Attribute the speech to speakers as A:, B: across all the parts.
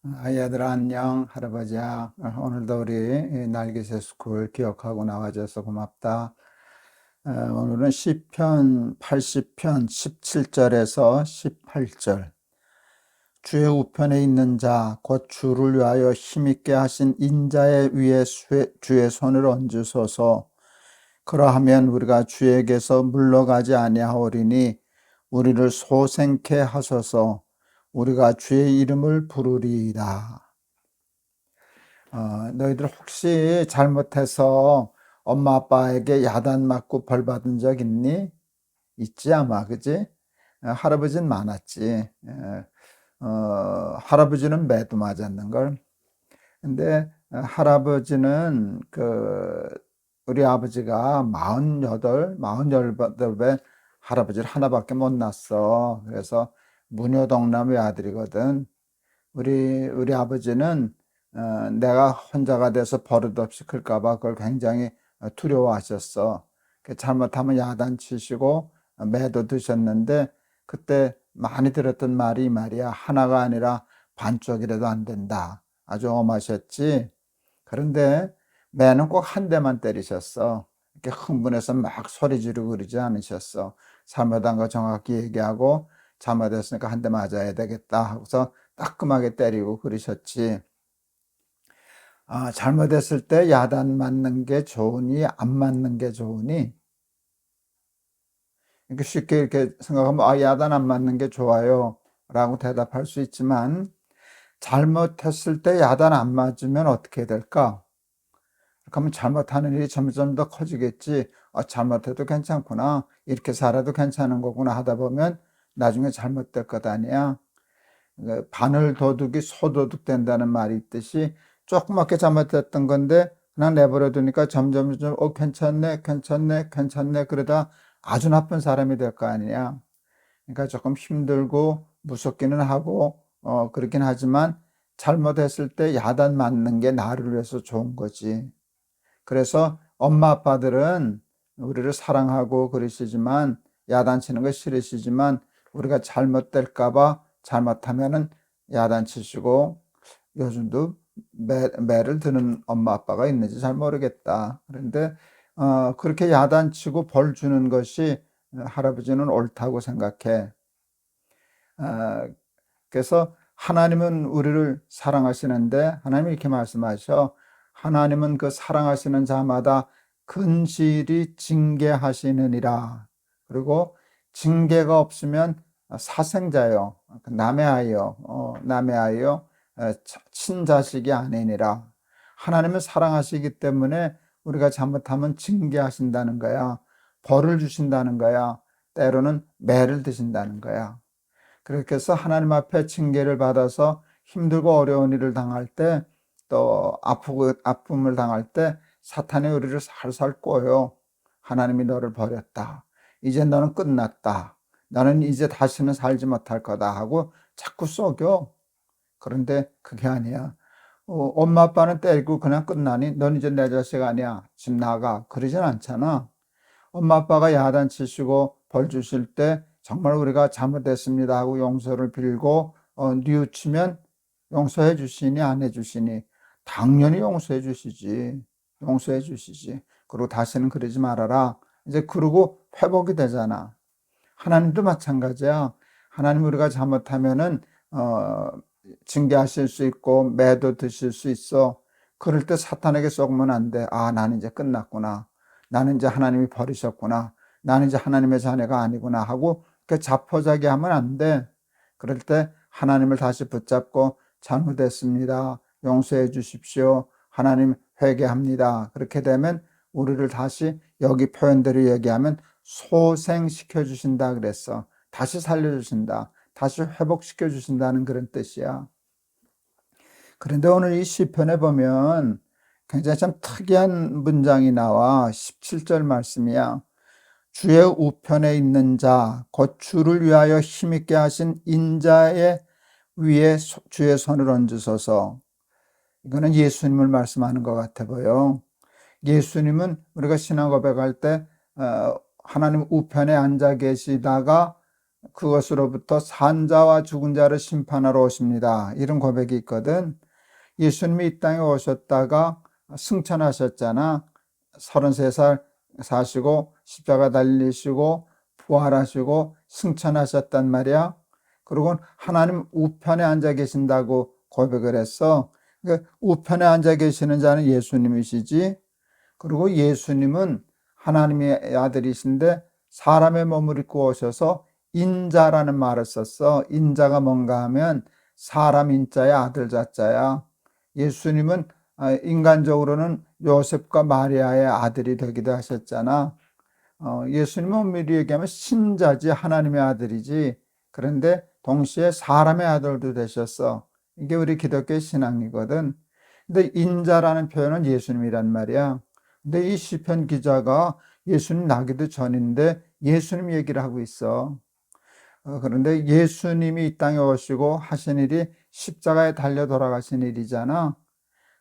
A: 아이들아 안녕. 할아버지야. 오늘도 우리 날개새 스쿨 기억하고 나와줘서 고맙다. 오늘은 시편 80편 17절에서 18절. 주의 우편에 있는 자 곧 주를 위하여 힘있게 하신 인자의 위에 주의 손을 얹으소서. 그러하면 우리가 주에게서 물러가지 아니하오리니 우리를 소생케 하소서. 우리가 주의 이름을 부르리이다. 너희들 혹시 잘못해서 엄마 아빠에게 야단 맞고 벌 받은 적 있니? 있지 아마, 그지? 할아버지는 많았지. 할아버지는 매도 맞았는걸. 근데 할아버지는 우리 아버지가 48에 할아버지를 하나밖에 못 낳았어. 그래서 무녀동남 외아들이거든. 우리 아버지는 내가 혼자가 돼서 버릇없이 클까봐 그걸 굉장히 두려워하셨어. 잘못하면 야단치시고 매도 드셨는데 그때 많이 들었던 말이 이 말이야. 하나가 아니라 반쪽이라도 안 된다. 아주 엄하셨지. 그런데 매는 꼭 한 대만 때리셨어. 이렇게 흥분해서 막 소리 지르고 그러지 않으셨어. 잘못한 거 정확히 얘기하고 잘못했으니까 한 대 맞아야 되겠다 하고서 따끔하게 때리고 그러셨지. 잘못했을 때 야단 맞는 게 좋으니 안 맞는 게 좋으니? 이렇게 쉽게 이렇게 생각하면 야단 안 맞는 게 좋아요 라고 대답할 수 있지만, 잘못했을 때 야단 안 맞으면 어떻게 될까? 그러면 잘못하는 일이 점점 더 커지겠지. 잘못해도 괜찮구나, 이렇게 살아도 괜찮은 거구나 하다 보면 나중에 잘못될 것 아니야. 바늘 도둑이 소도둑 된다는 말이 있듯이 조그맣게 잘못했던 건데 그냥 내버려 두니까 점점 괜찮네 괜찮네 괜찮네 그러다 아주 나쁜 사람이 될 거 아니냐. 그러니까 조금 힘들고 무섭기는 하고 그렇긴 하지만 잘못했을 때 야단 맞는 게 나를 위해서 좋은 거지. 그래서 엄마 아빠들은 우리를 사랑하고 그러시지만, 야단치는 거 싫으시지만 우리가 잘못될까 봐 잘못하면은 야단치시고, 요즘도 매를 드는 엄마 아빠가 있는지 잘 모르겠다. 그런데 그렇게 야단치고 벌 주는 것이 할아버지는 옳다고 생각해. 어, 그래서 하나님은 우리를 사랑하시는데 하나님이 이렇게 말씀하셔. 하나님은 그 사랑하시는 자마다 근실이 징계하시느니라. 그리고 징계가 없으면 사생자요, 남의 아이요, 남의 아이요, 친자식이 아니니라. 하나님은 사랑하시기 때문에 우리가 잘못하면 징계하신다는 거야. 벌을 주신다는 거야. 때로는 매를 드신다는 거야. 그렇게 해서 하나님 앞에 징계를 받아서 힘들고 어려운 일을 당할 때, 또 아픔을 당할 때 사탄이 우리를 살살 꼬요. 하나님이 너를 버렸다. 이제 너는 끝났다. 너는 이제 다시는 살지 못할 거다 하고 자꾸 속여. 그런데 그게 아니야. 엄마 아빠는 때리고 그냥 끝나니? 넌 이제 내 자식 아니야, 집 나가, 그러진 않잖아. 엄마 아빠가 야단치시고 벌 주실 때 정말 우리가 잘못했습니다 하고 용서를 빌고 뉘우치면 용서해 주시니 안 해 주시니? 당연히 용서해 주시지. 용서해 주시지. 그리고 다시는 그러지 말아라. 이제 그러고 회복이 되잖아. 하나님도 마찬가지야. 하나님 우리가 잘못하면은 징계하실 수 있고 매도 드실 수 있어. 그럴 때 사탄에게 썩으면 안 돼. 나는 이제 끝났구나. 나는 이제 하나님이 버리셨구나. 나는 이제 하나님의 자녀가 아니구나 하고 그 자포자기 하면 안 돼. 그럴 때 하나님을 다시 붙잡고 잘못했습니다, 용서해 주십시오, 하나님 회개합니다. 그렇게 되면 우리를 다시 여기 표현대로 얘기하면 소생시켜 주신다 그랬어. 다시 살려주신다, 다시 회복시켜 주신다는 그런 뜻이야. 그런데 오늘 이 시편에 보면 굉장히 참 특이한 문장이 나와. 17절 말씀이야. 주의 우편에 있는 자, 곧 주를 위하여 힘있게 하신 인자의 위에 주의 손을 얹으소서. 이거는 예수님을 말씀하는 것 같아 보여. 예수님은 우리가 신앙 고백할 때 하나님 우편에 앉아 계시다가 그것으로부터 산자와 죽은 자를 심판하러 오십니다. 이런 고백이 있거든. 예수님이 이 땅에 오셨다가 승천하셨잖아. 33살 사시고 십자가 달리시고 부활하시고 승천하셨단 말이야. 그리고 하나님 우편에 앉아 계신다고 고백을 했어. 그러니까 우편에 앉아 계시는 자는 예수님이시지. 그리고 예수님은 하나님의 아들이신데 사람의 몸을 입고 오셔서 인자라는 말을 썼어. 인자가 뭔가 하면 사람 인자야, 아들 자자야. 예수님은 인간적으로는 요셉과 마리아의 아들이 되기도 하셨잖아. 예수님은 엄밀히 얘기하면 신자지, 하나님의 아들이지. 그런데 동시에 사람의 아들도 되셨어. 이게 우리 기독교 신앙이거든. 근데 인자라는 표현은 예수님이란 말이야. 근데 이 시편 기자가 예수님 나기도 전인데 예수님 얘기를 하고 있어. 그런데 예수님이 이 땅에 오시고 하신 일이 십자가에 달려 돌아가신 일이잖아.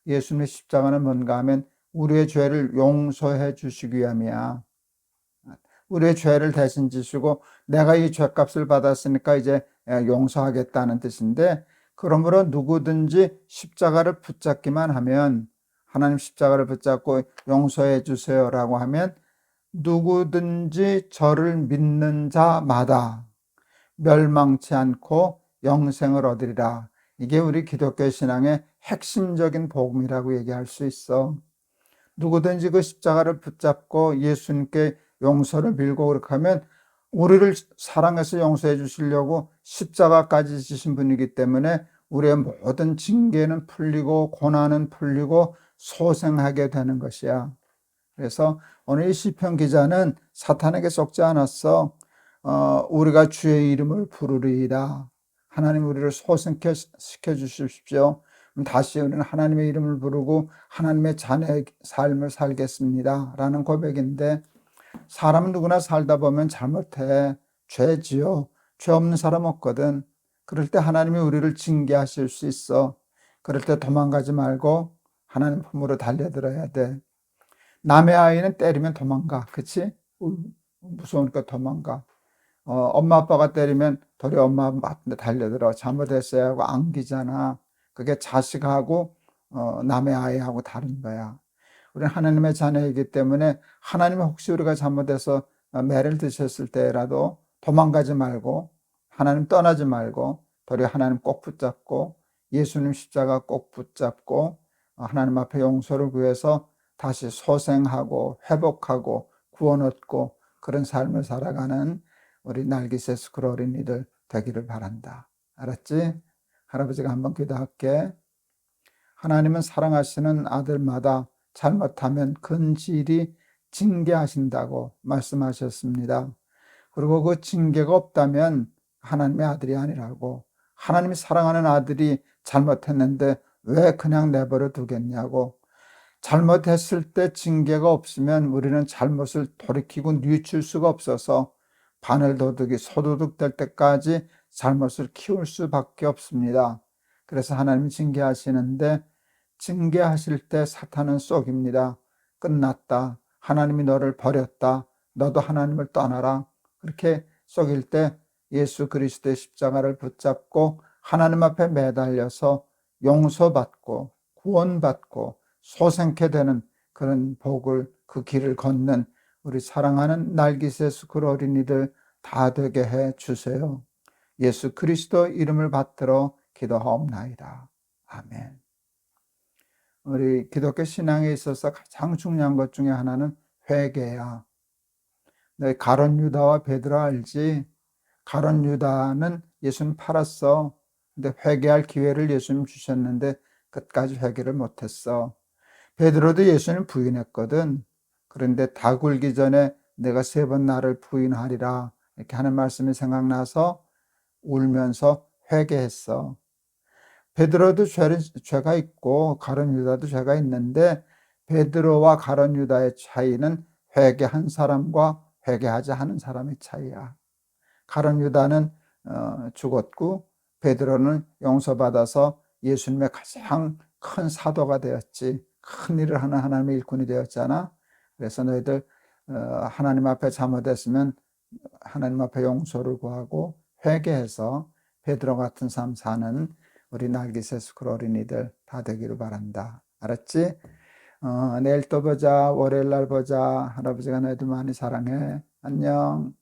A: 예수님의 십자가는 뭔가 하면 우리의 죄를 용서해 주시기 위함이야. 우리의 죄를 대신 지시고 내가 이 죄값을 받았으니까 이제 용서하겠다는 뜻인데, 그러므로 누구든지 십자가를 붙잡기만 하면, 하나님 십자가를 붙잡고 용서해 주세요라고 하면 누구든지 저를 믿는 자마다 멸망치 않고 영생을 얻으리라. 이게 우리 기독교 신앙의 핵심적인 복음이라고 얘기할 수 있어. 누구든지 그 십자가를 붙잡고 예수님께 용서를 빌고 그렇게 하면 우리를 사랑해서 용서해 주시려고 십자가까지 지신 분이기 때문에 우리의 모든 징계는 풀리고 고난은 풀리고 소생하게 되는 것이야. 그래서 오늘 이 시편 기자는 사탄에게 속지 않았어. 우리가 주의 이름을 부르리이다. 하나님 우리를 소생시켜 주십시오. 다시 우리는 하나님의 이름을 부르고 하나님의 자녀의 삶을 살겠습니다 라는 고백인데, 사람은 누구나 살다 보면 잘못해. 죄 지어. 죄 없는 사람 없거든. 그럴 때 하나님이 우리를 징계하실 수 있어. 그럴 때 도망가지 말고 하나님 품으로 달려들어야 돼. 남의 아이는 때리면 도망가. 그치? 무서우니까 도망가. 엄마 아빠가 때리면 도리어 엄마 아빠한테 달려들어. 잘못했어요 하고 안기잖아. 그게 자식하고 남의 아이하고 다른 거야. 우리는 하나님의 자녀이기 때문에 하나님이 혹시 우리가 잘못해서 매를 드셨을 때라도 도망가지 말고 하나님 떠나지 말고 도리어 하나님 꼭 붙잡고 예수님 십자가 꼭 붙잡고 하나님 앞에 용서를 구해서 다시 소생하고 회복하고 구원 얻고 그런 삶을 살아가는 우리 날기새 스쿨 어린이들 되기를 바란다. 알았지? 할아버지가 한번 기도할게. 하나님은 사랑하시는 아들마다 잘못하면 근질이 징계하신다고 말씀하셨습니다. 그리고 그 징계가 없다면 하나님의 아들이 아니라고, 하나님이 사랑하는 아들이 잘못했는데 왜 그냥 내버려 두겠냐고, 잘못했을 때 징계가 없으면 우리는 잘못을 돌이키고 뉘칠 수가 없어서 바늘도둑이 소도둑 될 때까지 잘못을 키울 수밖에 없습니다. 그래서 하나님이 징계하시는데, 징계하실 때 사탄은 쏙입니다. 끝났다. 하나님이 너를 버렸다. 너도 하나님을 떠나라. 그렇게 쏙일 때 예수 그리스도의 십자가를 붙잡고 하나님 앞에 매달려서 용서받고 구원받고 소생케 되는 그런 복을, 그 길을 걷는 우리 사랑하는 날기새 스쿨 어린이들 다 되게 해 주세요. 예수 그리스도 이름을 받들어 기도하옵나이다. 아멘. 우리 기독교 신앙에 있어서 가장 중요한 것 중에 하나는 회개야. 너 가룟 유다와 베드로 알지? 가룟 유다는 예수님 팔았어. 근데 회개할 기회를 예수님 주셨는데 끝까지 회개를 못했어. 베드로도 예수님 부인했거든. 그런데 다 굴기 전에 내가 3번 나를 부인하리라 이렇게 하는 말씀이 생각나서 울면서 회개했어. 베드로도 죄가 있고 가룟 유다도 죄가 있는데 베드로와 가룟 유다의 차이는 회개한 사람과 회개하지 않은 사람의 차이야. 가룟 유다는 죽었고 베드로는 용서받아서 예수님의 가장 큰 사도가 되었지. 큰 일을 하는 하나님의 일꾼이 되었잖아. 그래서 너희들 하나님 앞에 잘못했으면 하나님 앞에 용서를 구하고 회개해서 베드로 같은 삶 사는 우리 날기세스쿨 어린이들 다 되기를 바란다. 알았지? 내일 또 보자. 월요일 날 보자. 할아버지가 너희들 많이 사랑해. 안녕.